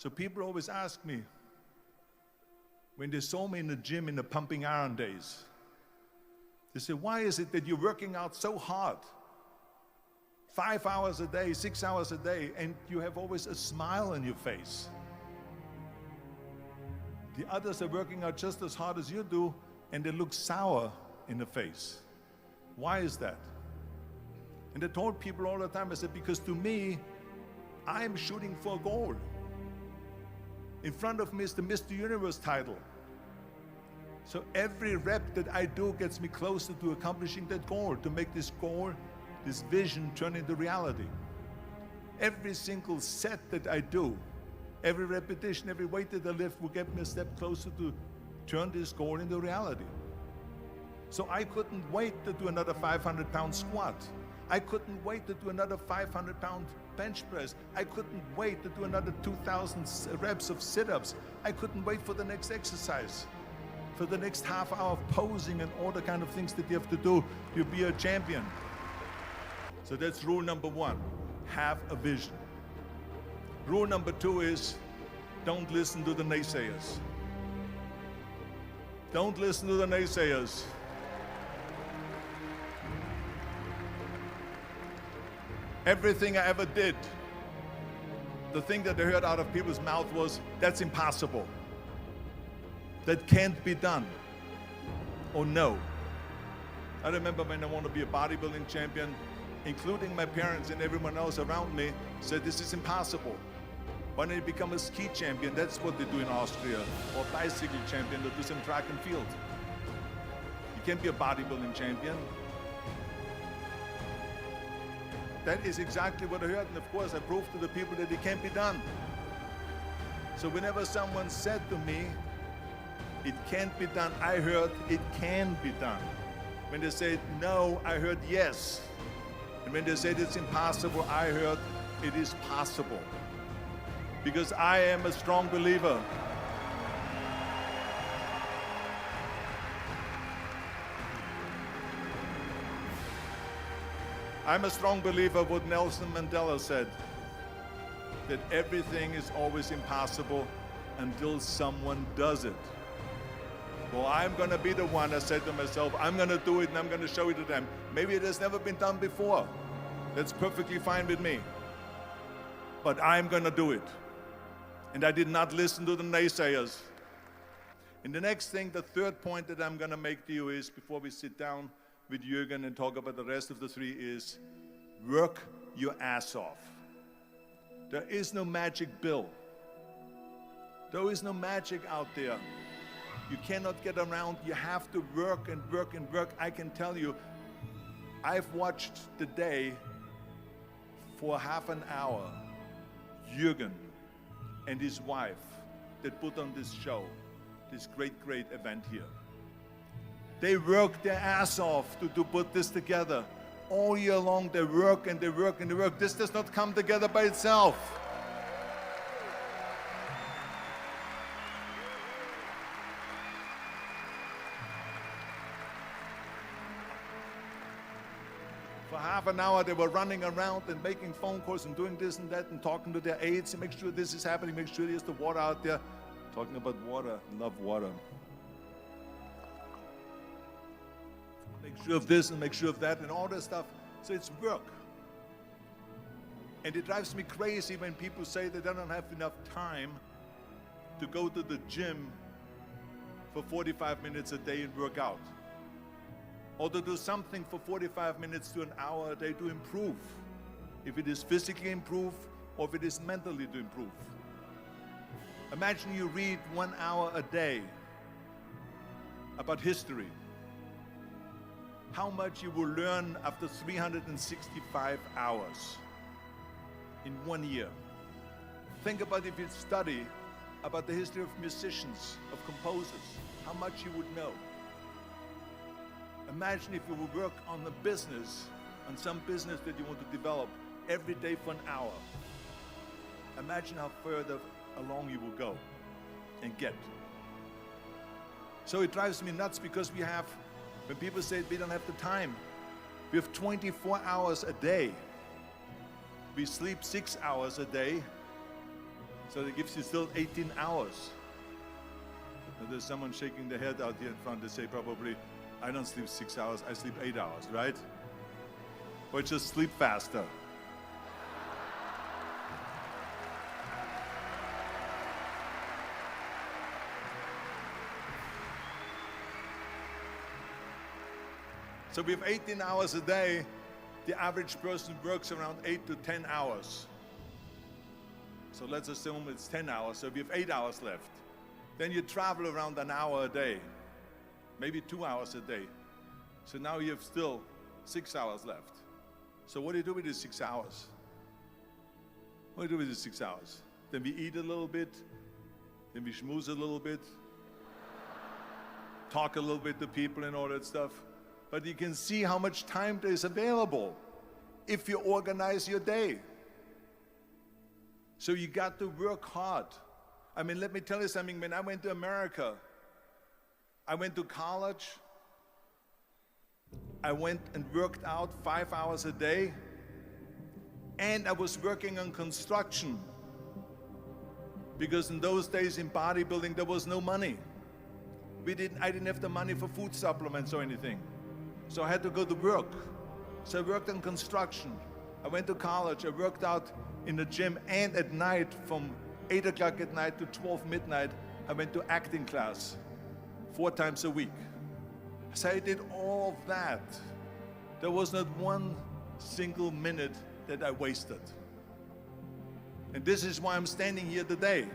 So people always ask me, when they saw me in the gym in the pumping iron days, they say, why is it that you're working out so hard? 5 hours a day, 6 hours a day, and you have always a smile on your face. The others are working out just as hard as you do, and they look sour in the face. Why is that? And I told people all the time, I said, because to me, I'm shooting for a goal. In front of me is the Mr. Universe title. So every rep that I do gets me closer to accomplishing that goal, to make this goal, this vision turn into reality. Every single set that I do, every repetition, every weight that I lift will get me a step closer to turn this goal into reality. So I couldn't wait to do another 500-pound squat. I couldn't wait to do another 500-pound bench press. I couldn't wait to do another 2,000 reps of sit-ups. I couldn't wait for the next exercise, for the next half hour of posing and all the kind of things that you have to do to be a champion. So that's rule number one, have a vision. Rule number two is, don't listen to the naysayers. Don't listen to the naysayers. Everything I ever did, the thing that I heard out of people's mouth was, that's impossible. That can't be done. Or no. I remember when I wanted to be a bodybuilding champion, including my parents and everyone else around me, said this is impossible. Why don't you become a ski champion? That's what they do in Austria. Or bicycle champion, they do some track and field. You can't be a bodybuilding champion. That is exactly what I heard, and of course I proved to the people that it can't be done. So whenever someone said to me, it can't be done, I heard it can be done. When they said no, I heard yes. And when they said it's impossible, I heard it is possible. Because I am a strong believer. I'm a strong believer of what Nelson Mandela said, that everything is always impossible until someone does it. Well, I'm going to be the one, I said to myself, I'm going to do it and I'm going to show it to them. Maybe it has never been done before. That's perfectly fine with me. But I'm going to do it. And I did not listen to the naysayers. And the next thing, the third point that I'm going to make to you is, before we sit down with Jürgen and talk about the rest of the three, is work your ass off. There is no magic pill. There is no magic out there. You cannot get around. You have to work and work and work. I can tell you, I've watched the day for half an hour, Jürgen and his wife that put on this show, this great event here. They work their ass off to put this together. All year long they work and they work and they work. This does not come together by itself. For half an hour they were running around and making phone calls and doing this and that and talking to their aides and make sure this is happening, make sure there's the water out there. Talking about water, love water. Make sure of this and make sure of that and all that stuff. So it's work. And it drives me crazy when people say they don't have enough time to go to the gym for 45 minutes a day and work out. Or to do something for 45 minutes to an hour a day to improve. If it is physically improve or if it is mentally to improve. Imagine you read 1 hour a day about history. How much you will learn after 365 hours in 1 year. Think about if you study about the history of musicians, of composers, how much you would know. Imagine if you would work on a business, on some business that you want to develop every day for an hour. Imagine how further along you will go and get. So it drives me nuts because we have, when people say we don't have the time, we have 24 hours a day. We sleep 6 hours a day. So that gives you still 18 hours. And there's someone shaking their head out here in front. They say probably, I don't sleep 6 hours, I sleep 8 hours, right? Or just sleep faster. So we have 18 hours a day. The average person works around 8 to 10 hours. So let's assume it's 10 hours, so we have 8 hours left. Then you travel around an hour a day, maybe 2 hours a day. So now you have still 6 hours left. So what do you do with these 6 hours? What do you do with these 6 hours? Then we eat a little bit, then we schmooze a little bit, talk a little bit to people and all that stuff. But you can see how much time there is available if you organize your day. So you got to work hard. I mean, let me tell you something. When I went to America, I went to college. I went and worked out 5 hours a day. And I was working on construction. Because in those days in bodybuilding, there was no money. I didn't have the money for food supplements or anything. So I had to go to work. So I worked on construction. I went to college. I worked out in the gym, and at night from 8 o'clock at night to 12 midnight, I went to acting class 4 times a week. So I did all of that. There was not one single minute that I wasted. And this is why I'm standing here today.